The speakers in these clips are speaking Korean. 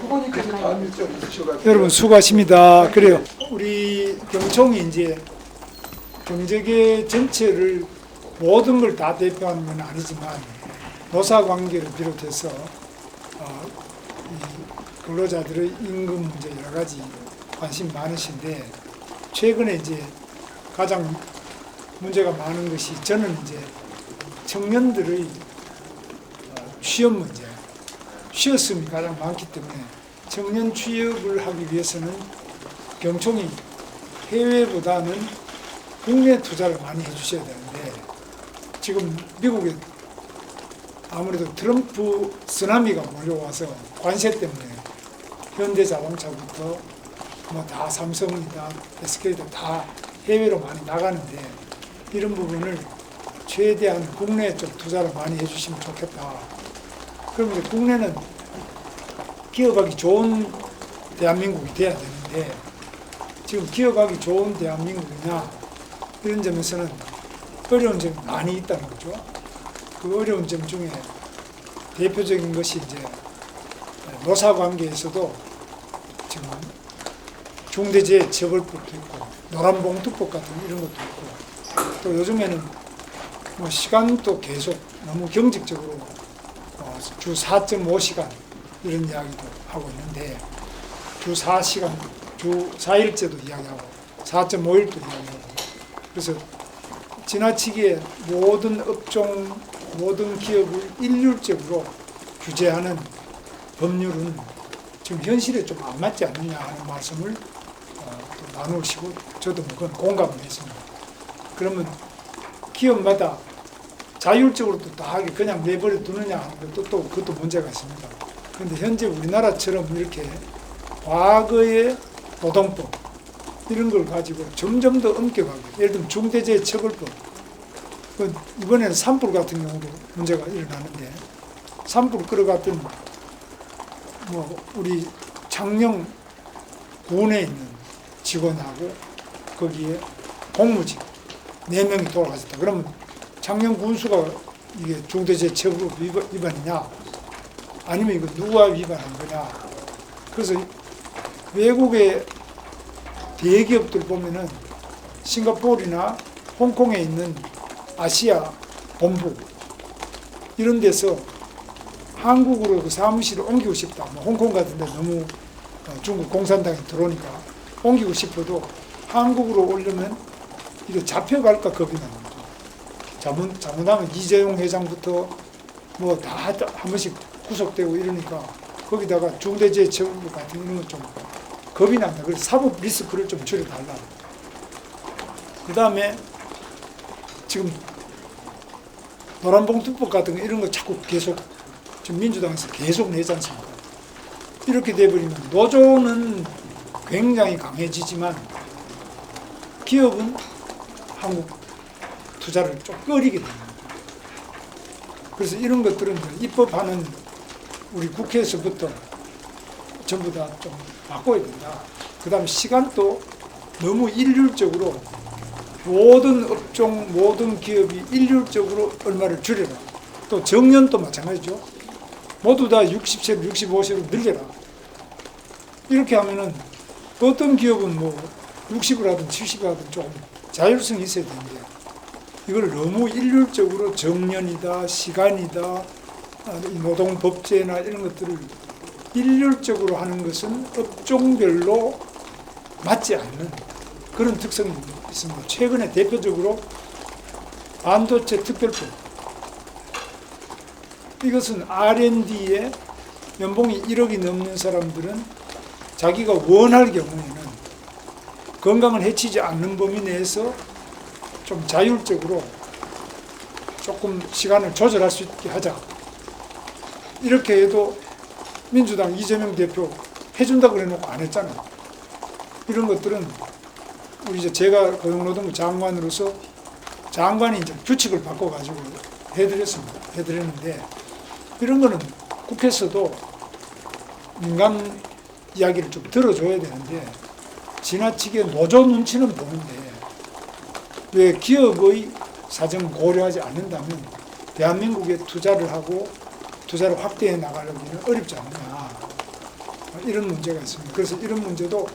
후보님 계속 다음 일정 있으셔가지고. 여러분 수고하십니다. 그래요. 우리 경총이 이제 경제계 전체를 모든 걸 다 대표하는 건 아니지만 노사관계를 비롯해서 이 근로자들의 임금 문제 여러 가지 관심 많으신데 최근에 이제 가장 문제가 많은 것이 저는 이제 청년들의 취업 문제, 취업성이 가장 많기 때문에 청년 취업을 하기 위해서는 경총이 해외보다는 국내 투자를 많이 해주셔야 되는데 지금 미국에 아무래도 트럼프 쓰나미가 몰려와서 관세 때문에 현대자동차부터 뭐 다 삼성이다, SK다 다 해외로 많이 나가는데 이런 부분을 최대한 국내 쪽 투자를 많이 해주시면 좋겠다. 그러면 이제 국내는 기업하기 좋은 대한민국이 돼야 되는데 지금 기업하기 좋은 대한민국이냐 이런 점에서는 어려운 점이 많이 있다는 거죠. 그 어려운 점 중에 대표적인 것이 이제 노사관계에서도 지금 중대재해처벌법도 있고 노란봉투법 같은 이런 것도 있고 또 요즘에는 뭐 시간도 계속 너무 경직적으로 주 4.5시간 이런 이야기도 하고 있는데 주 4시간, 주 4일제도 이야기하고 4.5일도 이야기하고 그래서 지나치게 모든 업종, 모든 기업을 일률적으로 규제하는 법률은 지금 현실에 좀 안 맞지 않느냐 하는 말씀을 또 나누시고 저도 그건 공감을 했습니다. 그러면 기업마다 자율적으로 또 다 하게 그냥 내버려 두느냐 하는 것도 또 그것도 문제가 있습니다. 그런데 현재 우리나라처럼 이렇게 과거의 노동법 이런 걸 가지고 점점 더 엄격하게 예를 들면 중대재해처벌법 이번에는 산불 같은 경우도 문제가 일어나는데 산불 끌어갔던 뭐 우리 창녕 군에 있는 직원하고 거기에 공무직 4명이 돌아가셨다. 그러면 창녕 군수가 이게 중대재해처벌 위반이냐 아니면 이거 누가 위반한 거냐. 그래서 외국의 대기업들 보면은 싱가포르나 홍콩에 있는 아시아 본부 이런 데서 한국으로 그 사무실을 옮기고 싶다. 뭐 홍콩 같은 데 너무 중국 공산당이 들어오니까 옮기고 싶어도 한국으로 오려면 이거 잡혀갈까 겁이 나는 거죠. 잘못하면 이재용 회장부터 뭐 다 한 번씩 구속되고 이러니까 거기다가 중대재해처벌 같은 이런 건 좀 겁이 난다. 그래서 사법 리스크를 좀 줄여달라. 그 다음에 지금 노란봉투법 같은 거 이런 거 자꾸 계속 지금 민주당에서 계속 내지 않습니까? 이렇게 돼버리면 노조는 굉장히 강해지지만 기업은 한국 투자를 좀 꺼리게 됩니다. 그래서 이런 것들은 입법하는 우리 국회에서부터 전부 다 좀 바꿔야 된다. 그 다음에 시간도 너무 일률적으로 모든 업종, 모든 기업이 일률적으로 얼마를 줄여라. 또 정년도 마찬가지죠. 모두 다 60세로 65세로 늘려라. 이렇게 하면은 어떤 기업은 뭐 60을 하든 70을 하든 조금 자율성이 있어야 되는데 이걸 너무 일률적으로 정년이다, 시간이다, 노동법제나 이런 것들을 일률적으로 하는 것은 업종별로 맞지 않는 그런 특성이 있습니다. 최근에 대표적으로 반도체 특별법 이것은 R&D에 연봉이 1억이 넘는 사람들은 자기가 원할 경우에는 건강을 해치지 않는 범위 내에서 좀 자율적으로 조금 시간을 조절할 수 있게 하자. 이렇게 해도 민주당 이재명 대표 해준다고 그래놓고 안 했잖아요. 이런 것들은 우리 이제 제가 고용노동부 장관으로서 장관이 이제 규칙을 바꿔가지고 해드렸는데 이런 거는 국회에서도 민간 이야기를 좀 들어줘야 되는데 지나치게 노조 눈치는 보는데 왜 기업의 사정을 고려하지 않는다면 대한민국에 투자를 하고 투자를 확대해 나가려기는 어렵지 않느냐. 이런 문제가 있습니다. 그래서 이런 문제도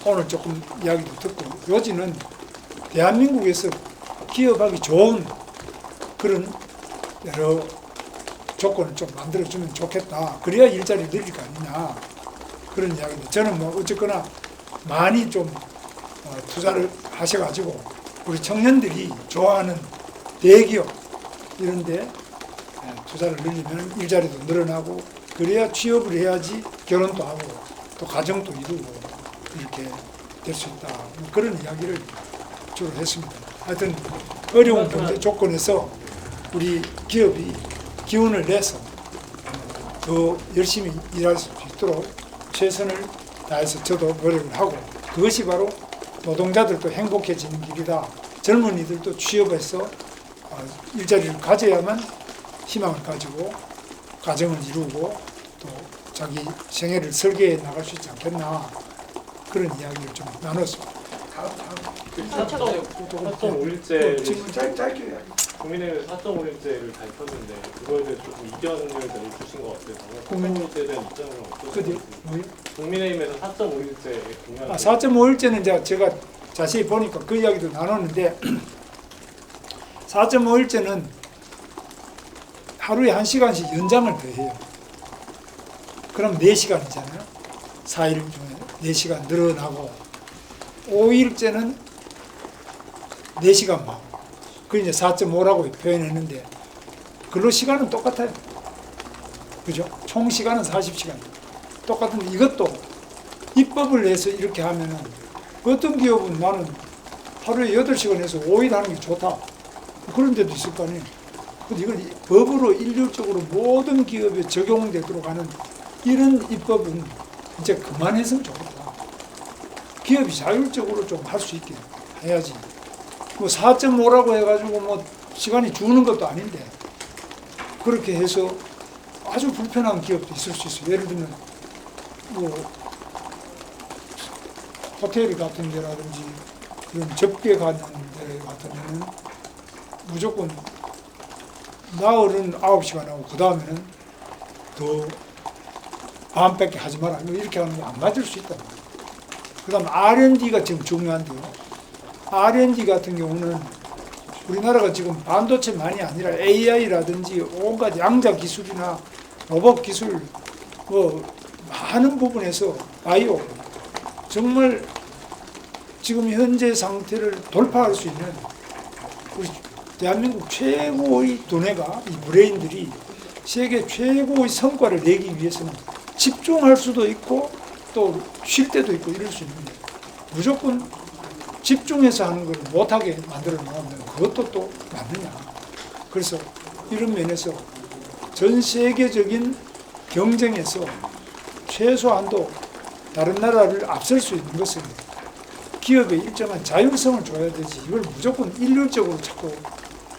오늘 조금 이야기도 듣고 요지는 대한민국에서 기업하기 좋은 그런 여러 조건을 좀 만들어주면 좋겠다. 그래야 일자리를 늘릴 거 아니냐. 그런 이야기인데 저는 뭐 어쨌거나 많이 좀 투자를 하셔가지고 우리 청년들이 좋아하는 대기업 이런데 투자를 늘리면 일자리도 늘어나고 그래야 취업을 해야지 결혼도 하고 또 가정도 이루고 이렇게 될 수 있다. 뭐 그런 이야기를 주로 했습니다. 하여튼 어려운 경제 조건에서 우리 기업이 기운을 내서 더 열심히 일할 수 있도록 최선을 다해서 저도 노력을 하고 그것이 바로 노동자들도 행복해지는 길이다. 젊은이들도 취업해서 일자리를 가져야만 희망을 가지고 가정을 이루고 또 자기 생애를 설계해 나갈 수 있지 않겠나 그런 이야기를 좀 나눴습니다. 다음. 4.5일제 질문 짧게 해야지. 국민의힘 4.5일제를 발표했는데 그거에 대해서 조금 이견을 주신 것 같아요. 4.5일제에 대한 입장은 어떠세요? 국민의힘에서 4.5일제 공약. 4.5일제는 제가 자세히 보니까 그 이야기도 나눴는데 4.5일제는 하루에 1시간씩 연장을 더해요. 그럼 4시간이잖아요. 4일 중에 4시간 늘어나고 5일제는 4시간만. 그 이제 4.5라고 표현했는데 근로 시간은 똑같아요. 그죠? 총 시간은 40시간. 똑같은데 이것도 입법을 해서 이렇게 하면은 어떤 기업은 나는 하루에 8시간 해서 5일 하는 게 좋다. 그런 데도 있을 거 아니에요. 근데 이걸 법으로 일률적으로 모든 기업에 적용되도록 하는 이런 입법은 이제 그만했으면 좋겠다. 기업이 자율적으로 좀 할 수 있게 해야지. 뭐 4.5라고 해가지고 뭐 시간이 주는 것도 아닌데 그렇게 해서 아주 불편한 기업도 있을 수 있어요. 예를 들면 뭐 호텔 같은 데라든지 그런 접게 가는 데 같은 데는 무조건 나흘은 9시간 하고 그 다음에는 더 밤밖에 하지 마라. 이렇게 하는 게 안 맞을 수 있다. 그 다음 R&D가 지금 중요한데요. R&D 같은 경우는 우리나라가 지금 반도체만이 아니라 AI라든지 온갖 양자 기술이나 로봇 기술 뭐 많은 부분에서 바이오 정말 지금 현재 상태를 돌파할 수 있는 우리 대한민국 최고의 두뇌가 이 브레인들이 세계 최고의 성과를 내기 위해서는 집중할 수도 있고 또 쉴 때도 있고 이럴 수 있는데 무조건 집중해서 하는 걸 못하게 만들어 놓으면 그것도 또 맞느냐. 그래서 이런 면에서 전 세계적인 경쟁에서 최소한도 다른 나라를 앞설 수 있는 것은 기업에 일정한 자율성을 줘야 되지. 이걸 무조건 일률적으로 자꾸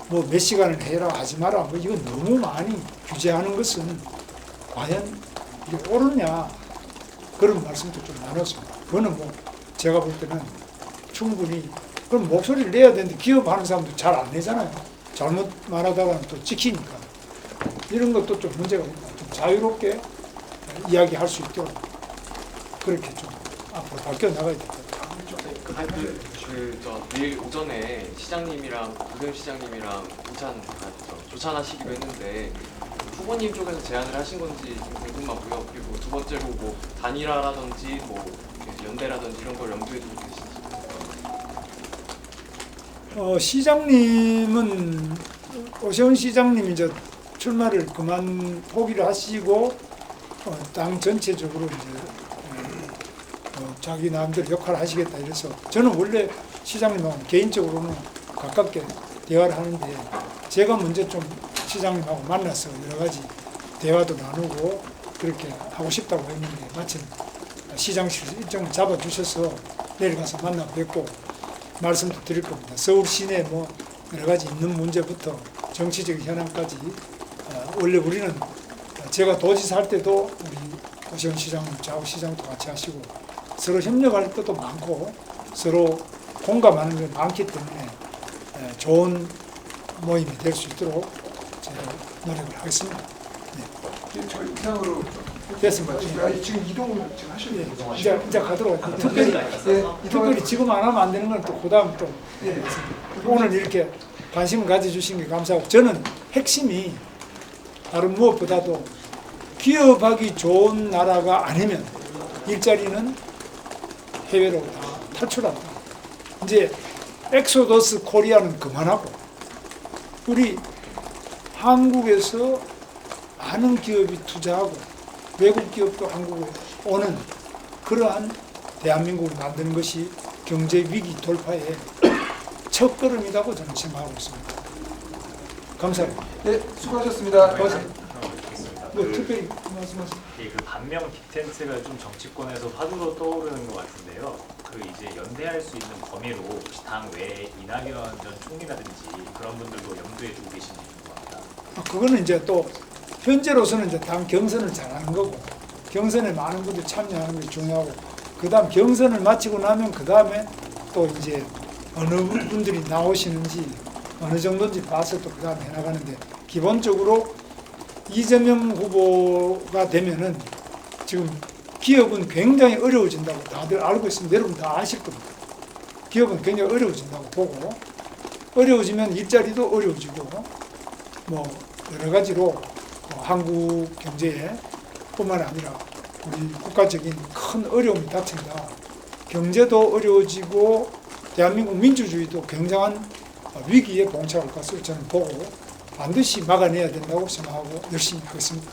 뭐 몇 시간을 해라 하지 마라. 뭐 이건 너무 많이 규제하는 것은 과연 이게 옳으냐. 그런 말씀도 좀 나눴습니다. 그거는 뭐 제가 볼 때는 충분히 그럼 목소리를 내야 되는데 기업 하는 사람도 잘 안 내잖아요. 잘못 말하다가는 또 찍히니까. 이런 것도 좀 문제가 있다. 좀 자유롭게 이야기할 수 있도록 그렇게 좀 앞으로 바뀌어 나가야 될 것 같아요. 내일 오전에 시장님이랑 부겸 시장님이랑 조찬하시기로 했는데 후보님 쪽에서 제안을 하신 건지 좀 궁금하고요. 그리고 두 번째로 뭐 단일화라든지 뭐 연대라든지 이런 걸 염두에 두고 계신지. 시장님은 오세훈 시장님이 이제 출마를 그만 포기를 하시고 당 전체적으로 이제 자기 나름대로 역할을 하시겠다 이래서 저는 원래 시장님하고 개인적으로는 가깝게 대화를 하는데 제가 먼저 좀 시장님하고 만나서 여러 가지 대화도 나누고 그렇게 하고 싶다고 했는데 마침 시장실에서 일정을 잡아주셔서 내려가서 만나 뵙고 말씀도 드릴 겁니다. 서울 시내 뭐 여러 가지 있는 문제부터 정치적 현안까지 원래 우리는 제가 도지사 할 때도 우리 오세훈 시장님, 저하고 시장도 같이 하시고 서로 협력할 것도 많고 서로 공감하는 게 많기 때문에 좋은 모임이 될 수 있도록 제가 노력을 하겠습니다. 저 이상으로 됐습니다. 아니, 지금 이동을 지금 하시는 예, 거죠? 이제 가도록 할게요. 특별히 예, 특별히 지금 안 하면 안 되는 건 또 그다음 또 예. 오늘 이렇게 관심을 가져주신 게 감사하고 저는 핵심이 다른 무엇보다도 기업하기 좋은 나라가 아니면 일자리는 해외로 다 탈출한다. 이제 엑소더스 코리아는 그만하고 우리 한국에서 많은 기업이 투자하고 외국 기업도 한국에 오는 그러한 대한민국을 만드는 것이 경제 위기 돌파의 첫 걸음이라고 저는 생각하고 있습니다. 감사합니다. 네, 수고하셨습니다. 있습니다. 뭐 특별히 말씀하세요. 그 반명 빅텐트가 좀 정치권에서 화두로 떠오르는 것 같은데요. 그 이제 연대할 수 있는 범위로 혹시 당 외에 이낙연 전 총리라든지 그런 분들도 염두에 두고 계신지 궁금합니다. 그거는 이제 또 현재로서는 이제 당 경선을 잘하는 거고 경선에 많은 분들이 참여하는 게 중요하고 그다음 경선을 마치고 나면 그다음에 또 이제 어느 분들이 나오시는지 어느 정도인지 봐서 또 그다음에 해나가는데 기본적으로 이재명 후보가 되면은 지금 기업은 굉장히 어려워진다고 다들 알고 있습니다. 여러분 다 아실 겁니다. 기업은 굉장히 어려워진다고 보고 어려워지면 일자리도 어려워지고 뭐 여러 가지로 한국 경제에 뿐만 아니라 우리 국가적인 큰 어려움이 닥친다. 경제도 어려워지고 대한민국 민주주의도 굉장한 위기에 봉착할 것을 저는 보고 반드시 막아내야 된다고 생각하고 열심히 하겠습니다.